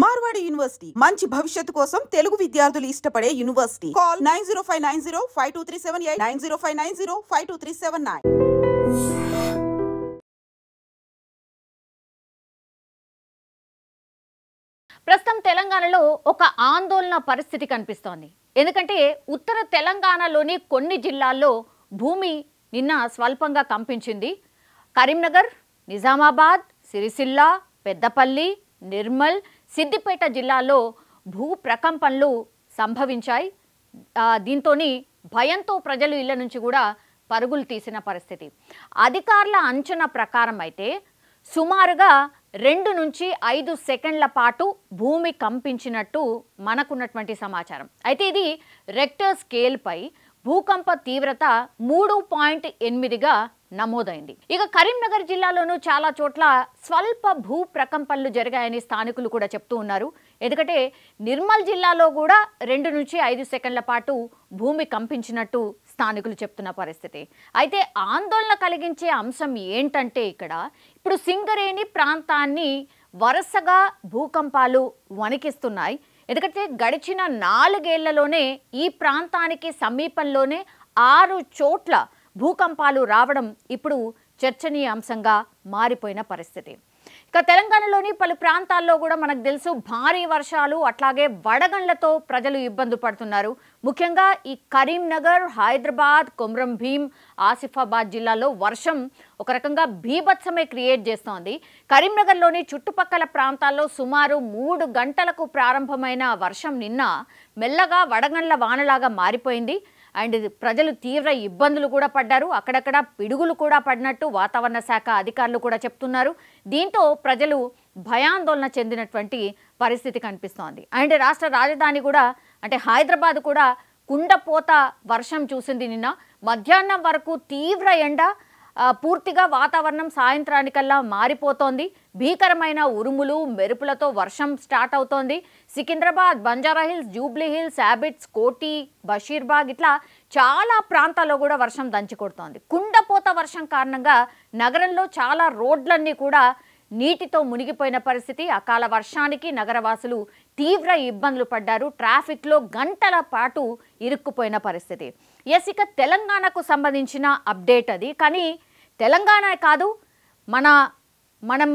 Marwadi university మంచి భవిష్యత్తు కోసం తెలుగు విద్యార్థులు ఇష్టపడే యూనివర్సిటీ. కాల్ 9059052378 9059052379. ప్రస్తుతం తెలంగాణలో ఒక ఆందోళన పరిస్థితి కనిపిస్తోంది. ఎందుకంటే ఉత్తర తెలంగాణలోని కొన్ని జిల్లాల్లో భూమి నిన్న స్వల్పంగా కంపించింది. కరీంనగర్, నిజామాబాద్, సిరిసిల్ల, పెద్దపల్లి, నిర్మల్, సిద్దిపేట జిల్లాల్లో భూ ప్రకంపనలు సంభవించాయి. దీంతోని భయంతో ప్రజలు ఇళ్ల నుంచి కూడా పరుగులు తీసిన పరిస్థితి. అధికారుల అంచనా ప్రకారం అయితే సుమారుగా 2 నుంచి 5 సెకండ్ల పాటు భూమి కంపించినట్టు మనకున్నటువంటి సమాచారం. అయితే ఇది రెక్టర్ స్కేల్పై భూకంప తీవ్రత 3.8గా నమోదైంది. ఇక కరీంనగర్ జిల్లాలోనూ చాలా చోట్ల స్వల్ప భూ ప్రకంపనలు జరిగాయని స్థానికులు కూడా చెప్తూ ఉన్నారు. ఎందుకంటే నిర్మల్ జిల్లాలో కూడా 2 నుంచి 5 సెకండ్ల పాటు భూమి కంపించినట్టు స్థానికులు చెప్తున్న పరిస్థితి. అయితే ఆందోళన కలిగించే అంశం ఏంటంటే ఇప్పుడు సింగరేణి ప్రాంతాన్ని వరుసగా భూకంపాలు వణికిస్తున్నాయి. ఎందుకంటే గడిచిన 4 ఏళ్లలోనే ఈ ప్రాంతానికి సమీపంలోనే 6 చోట్ల భూకంపాలు రావడం ఇప్పుడు చర్చనీయాంశంగా మారిపోయిన పరిస్థితి. ఇక తెలంగాణలోని పలు ప్రాంతాల్లో కూడా మనకు తెలుసు భారీ వర్షాలు అట్లాగే వడగండ్లతో ప్రజలు ఇబ్బంది పడుతున్నారు. ముఖ్యంగా ఈ కరీంనగర్, హైదరాబాద్, కొమ్రం భీం, ఆసిఫాబాద్ జిల్లాలో వర్షం ఒక రకంగా బీభత్సమే క్రియేట్ చేస్తోంది. కరీంనగర్లోని చుట్టుపక్కల ప్రాంతాల్లో సుమారు 3 గంటలకు ప్రారంభమైన వర్షం నిన్న మెల్లగా వడగండ్ల వానలాగా మారిపోయింది. అండ్ ప్రజలు తీవ్ర ఇబ్బందులు కూడా పడ్డారు. అక్కడక్కడ పిడుగులు కూడా పడినట్టు వాతావరణ శాఖ అధికారులు కూడా చెప్తున్నారు. దీంతో ప్రజలు భయాందోళన చెందినటువంటి పరిస్థితి కనిపిస్తోంది. అండ్ రాష్ట్ర రాజధాని కూడా అంటే హైదరాబాద్ కూడా కుండపోత వర్షం చూసింది. నిన్న మధ్యాహ్నం వరకు తీవ్ర ఎండ, పూర్తిగా వాతావరణం సాయంత్రానికల్లా మారిపోతోంది. భీకరమైన ఉరుములు మెరుపులతో వర్షం స్టార్ట్ అవుతోంది. Secunderabad, Banjara Hills, Jubilee hills, habits, కోటి, బషీర్బాగ్ ఇట్లా చాలా ప్రాంతాల్లో కూడా వర్షం దంచికొడుతోంది. కుండపోత వర్షం కారణంగా నగరంలో చాలా రోడ్లన్నీ కూడా నీటితో మునిగిపోయిన పరిస్థితి. అకాల వర్షానికి నగరవాసులు తీవ్ర ఇబ్బందులు పడ్డారు. ట్రాఫిక్లో గంటల పాటు ఇరుక్కుపోయిన పరిస్థితి. ఇక తెలంగాణకు సంబంధించిన అప్డేట్ అది. కానీ తెలంగాణ కాదు, మనం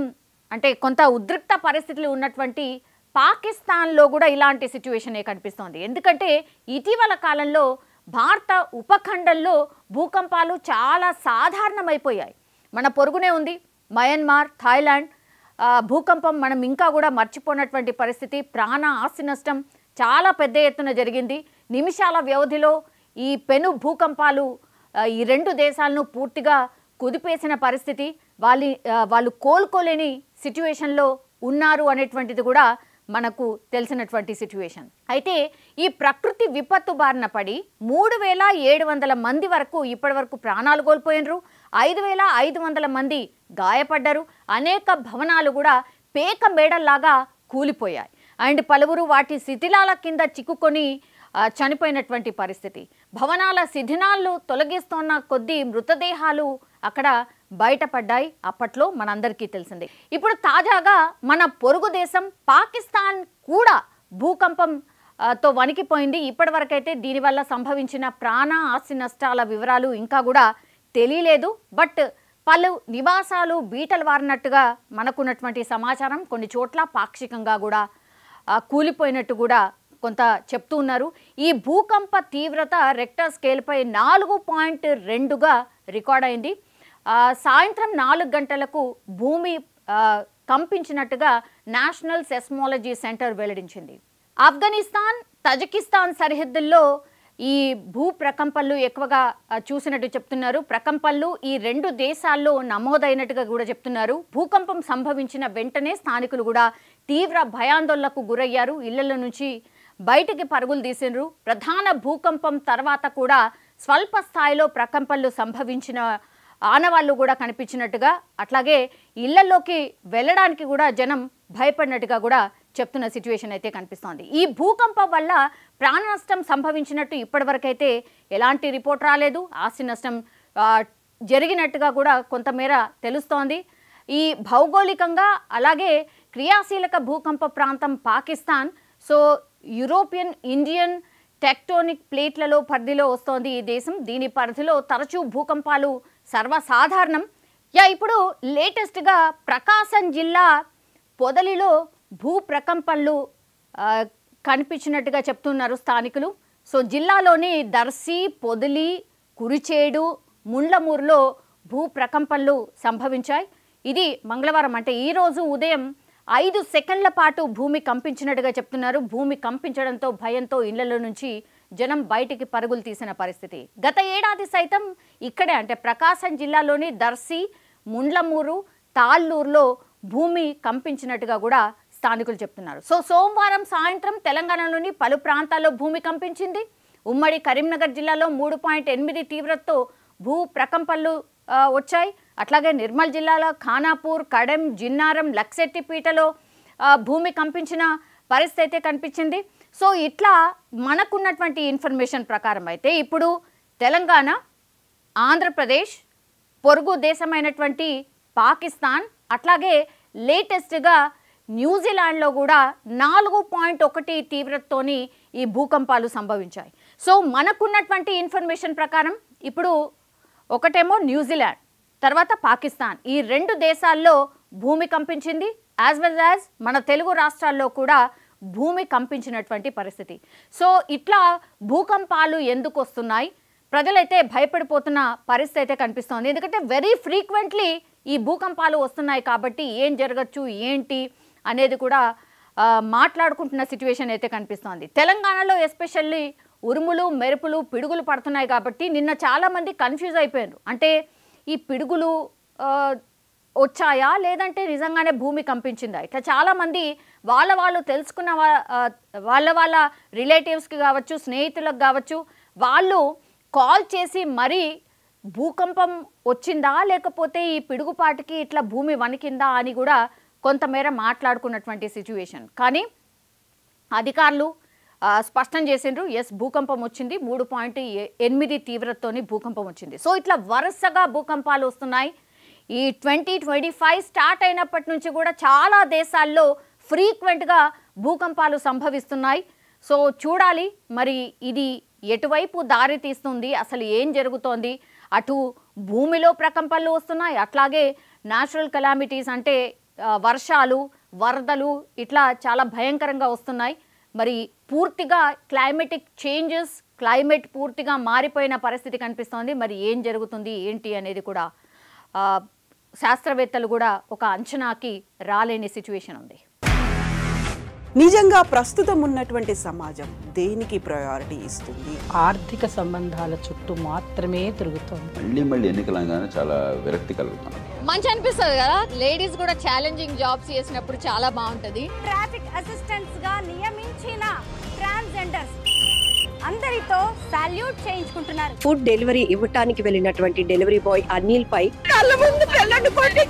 అంటే కొంత ఉద్రిక్త పరిస్థితులు ఉన్నటువంటి పాకిస్తాన్లో కూడా ఇలాంటి సిచ్యువేషనే కనిపిస్తోంది. ఎందుకంటే ఇటీవల కాలంలో భారత ఉపఖండంలో భూకంపాలు చాలా సాధారణమైపోయాయి. మన పొరుగునే ఉంది మయన్మార్, థాయిలాండ్. భూకంపం మనం ఇంకా కూడా మర్చిపోయినటువంటి పరిస్థితి. ప్రాణ ఆస్తి నష్టం చాలా పెద్ద ఎత్తున జరిగింది. నిమిషాల వ్యవధిలో ఈ పెను భూకంపాలు ఈ 2 దేశాలను పూర్తిగా కుదిపేసిన పరిస్థితి. వాళ్ళు కోలుకోలేని సిచ్యువేషన్లో ఉన్నారు అనేటువంటిది కూడా మనకు తెలిసినటువంటి సిచ్యువేషన్. అయితే ఈ ప్రకృతి విపత్తు బారిన పడి 3700 మంది వరకు ఇప్పటి వరకు ప్రాణాలు కోల్పోయినరు. 5500 మంది గాయపడ్డారు. అనేక భవనాలు కూడా పేక మేడల్లాగా కూలిపోయాయి. అండ్ పలువురు వాటి శిథిలాల కింద చిక్కుకొని చనిపోయినటువంటి పరిస్థితి. భవనాల శిథిలాలు తొలగిస్తున్న కొద్దీ మృతదేహాలు అక్కడ బయటపడ్డాయి. అప్పట్లో మనందరికీ తెలిసిందే. ఇప్పుడు తాజాగా మన పొరుగు దేశం పాకిస్తాన్ కూడా భూకంపంతో వణికిపోయింది. ఇప్పటివరకైతే దీనివల్ల సంభవించిన ప్రాణ ఆస్తి నష్టాల వివరాలు ఇంకా కూడా తెలియలేదు. బట్ పలు నివాసాలు బీటలు వారినట్టుగా మనకున్నటువంటి సమాచారం. కొన్ని చోట్ల పాక్షికంగా కూడా కూలిపోయినట్టు కూడా కొంత చెప్తూ ఉన్నారు. ఈ భూకంప తీవ్రత రెక్టర్ స్కేల్పై 4.2గా రికార్డ్ అయింది. సాయంత్రం 4 గంటలకు భూమి కంపించినట్టుగా నేషనల్ సెస్మాలజీ సెంటర్ వెల్లడించింది. ఆఫ్ఘనిస్తాన్, తజికిస్తాన్ సరిహద్దుల్లో ఈ భూ ప్రకంపనలు ఎక్కువగా చూసినట్టు చెప్తున్నారు. ప్రకంపనలు ఈ 2 దేశాల్లో నమోదైనట్టుగా కూడా చెప్తున్నారు. భూకంపం సంభవించిన వెంటనే స్థానికులు కూడా తీవ్ర భయాందోళనకు గురయ్యారు. ఇళ్లలో నుంచి బయటికి పరుగులు తీసినారు. ప్రధాన భూకంపం తర్వాత కూడా స్వల్ప స్థాయిలో ప్రకంపనలు సంభవించిన ఆనవాళ్లు కూడా కనిపించినట్టుగా, అట్లాగే ఇళ్లలోకి వెళ్ళడానికి కూడా జనం భయపడినట్టుగా కూడా చెప్తున్న సిచ్యువేషన్ అయితే కనిపిస్తోంది. ఈ భూకంపం వల్ల ప్రాణ నష్టం సంభవించినట్టు ఇప్పటివరకైతే ఎలాంటి రిపోర్ట్ రాలేదు. ఆస్తి నష్టం జరిగినట్టుగా కూడా కొంతమేర తెలుస్తోంది. ఈ భౌగోళికంగా అలాగే క్రియాశీలక భూకంప ప్రాంతం Pakistan. So European Indian tectonic ప్లేట్లలో పరిధిలో వస్తోంది ఈ దేశం. దీని పరిధిలో తరచూ భూకంపాలు సర్వసాధారణం. ఇప్పుడు లేటెస్ట్గా ప్రకాశం జిల్లా పొదలిలో భూ ప్రకంపనలు కనిపించినట్టుగా చెప్తున్నారు స్థానికులు. సో జిల్లాలోని దర్శి, పొదిలి, కురిచేడు, ముండ్లమూరులో భూ ప్రకంపనలు సంభవించాయి. ఇది మంగళవారం, అంటే ఈరోజు ఉదయం 5 సెకండ్ల పాటు భూమి కంపించినట్టుగా చెప్తున్నారు. భూమి కంపించడంతో భయంతో ఇళ్లలో నుంచి జనం బయటికి పరుగులు తీసిన పరిస్థితి. గత ఏడాది సైతం ఇక్కడే, అంటే ప్రకాశం జిల్లాలోని దర్శి, ముండ్లమూరు, తాళ్ళూరులో భూమి కంపించినట్టుగా కూడా స్థానికులు చెప్తున్నారు. సో సోమవారం సాయంత్రం తెలంగాణలోని పలు ప్రాంతాల్లో భూమి కంపించింది. ఉమ్మడి కరీంనగర్ జిల్లాలో 3.8 తీవ్రతతో భూ ప్రకంపనలు వచ్చాయి. అట్లాగే నిర్మల్ జిల్లాలో ఖానాపూర్, కడెం, జిన్నారం, లక్సెట్టిపీటలో భూమి కంపించిన పరిస్థితి అయితే కనిపించింది. సో ఇట్లా మనకున్నటువంటి ఇన్ఫర్మేషన్ ప్రకారం అయితే ఇప్పుడు తెలంగాణ, ఆంధ్రప్రదేశ్, పొరుగు దేశమైనటువంటి పాకిస్తాన్, అట్లాగే లేటెస్ట్గా న్యూజిలాండ్లో కూడా 4.1 తీవ్రతతోని ఈ భూకంపాలు సంభవించాయి. సో మనకున్నటువంటి ఇన్ఫర్మేషన్ ప్రకారం ఇప్పుడు ఒకటేమో న్యూజిలాండ్, తర్వాత పాకిస్తాన్, ఈ 2 దేశాల్లో భూమి కంపించింది. యాజ్ వెల్ యాజ్ మన తెలుగు రాష్ట్రాల్లో కూడా భూమి కంపించినటువంటి పరిస్థితి. సో ఇట్లా భూకంపాలు ఎందుకు వస్తున్నాయి, ప్రజలైతే భయపడిపోతున్న పరిస్థితి అయితే కనిపిస్తోంది. ఎందుకంటే వెరీ ఫ్రీక్వెంట్లీ ఈ భూకంపాలు వస్తున్నాయి కాబట్టి ఏం జరగచ్చు ఏంటి అనేది కూడా మాట్లాడుకుంటున్న సిచ్యువేషన్ అయితే కనిపిస్తోంది. తెలంగాణలో ఎస్పెషల్లీ ఉరుములు, మెరుపులు, పిడుగులు పడుతున్నాయి కాబట్టి నిన్న చాలామంది కన్ఫ్యూజ్ అయిపోయారు. అంటే ఈ పిడుగులు వచ్చాయా లేదంటే నిజంగానే భూమి కంపించిందా, ఇట్లా చాలామంది వాళ్ళు తెలుసుకున్న వాళ్ళ రిలేటివ్స్కి కావచ్చు, స్నేహితులకు కావచ్చు, వాళ్ళు కాల్ చేసి మరీ భూకంపం వచ్చిందా లేకపోతే ఈ పిడుగుపాటికి ఇట్లా భూమి వణికిందా అని కూడా కొంతమేర మాట్లాడుకున్నటువంటి సిచ్యువేషన్. కానీ అధికారులు స్పష్టం చేసిండ్రు, ఎస్ భూకంపం వచ్చింది, 3.8 తీవ్రతతోని భూకంపం వచ్చింది. సో ఇట్లా వరుసగా భూకంపాలు వస్తున్నాయి. ఈ 2025 స్టార్ట్ అయినప్పటి నుంచి కూడా చాలా దేశాల్లో ఫ్రీక్వెంట్గా భూకంపాలు సంభవిస్తున్నాయి. సో చూడాలి మరి ఇది ఎటువైపు దారి తీస్తుంది, అసలు ఏం జరుగుతోంది. అటు భూమిలో ప్రకంపనలు వస్తున్నాయి, అట్లాగే న్యాచురల్ కెలామిటీస్ అంటే వర్షాలు, వరదలు ఇట్లా చాలా భయంకరంగా వస్తున్నాయి. మరి పూర్తిగా క్లైమేటిక్ చేంజెస్, క్లైమేట్ పూర్తిగా మారిపోయిన పరిస్థితి కనిపిస్తోంది. మరి ఏం జరుగుతుంది ఏంటి అనేది కూడా శాస్త్రవేత్తలు కూడా ఒక అంచనాకి రాలేని సిచ్యువేషన్ ఉంది. నిజంగా ప్రస్తుతం ఉన్నటువంటి సమాజం దేనికి ప్రయారిటీ ఇస్తుంది? ఆర్థిక సంబంధాల చుట్టూ మాత్రమే తిరుగుతుంది. మళ్ళీ ఎన్నికలంగానే చాలా విరక్తి కలుగుతాను. మంచి అనిపిస్తుంది కదా, లేడీస్ కూడా ఛాలెంజింగ్ జాబ్స్ చేసినప్పుడు చాలా బాగుంటది. ట్రాఫిక్ అసిస్టెంట్స్ గా నియమించిన ట్రాన్స్జెండర్స్ అందరితో సాల్యూట్ చేయించుకుంటున్నారు. ఫుడ్ డెలివరీ ఇవ్వటానికి వెళ్ళినటువంటి డెలివరీ బాయ్ అనిల్ పై కళ్ళ ముందు పెళ్ళండుకోండి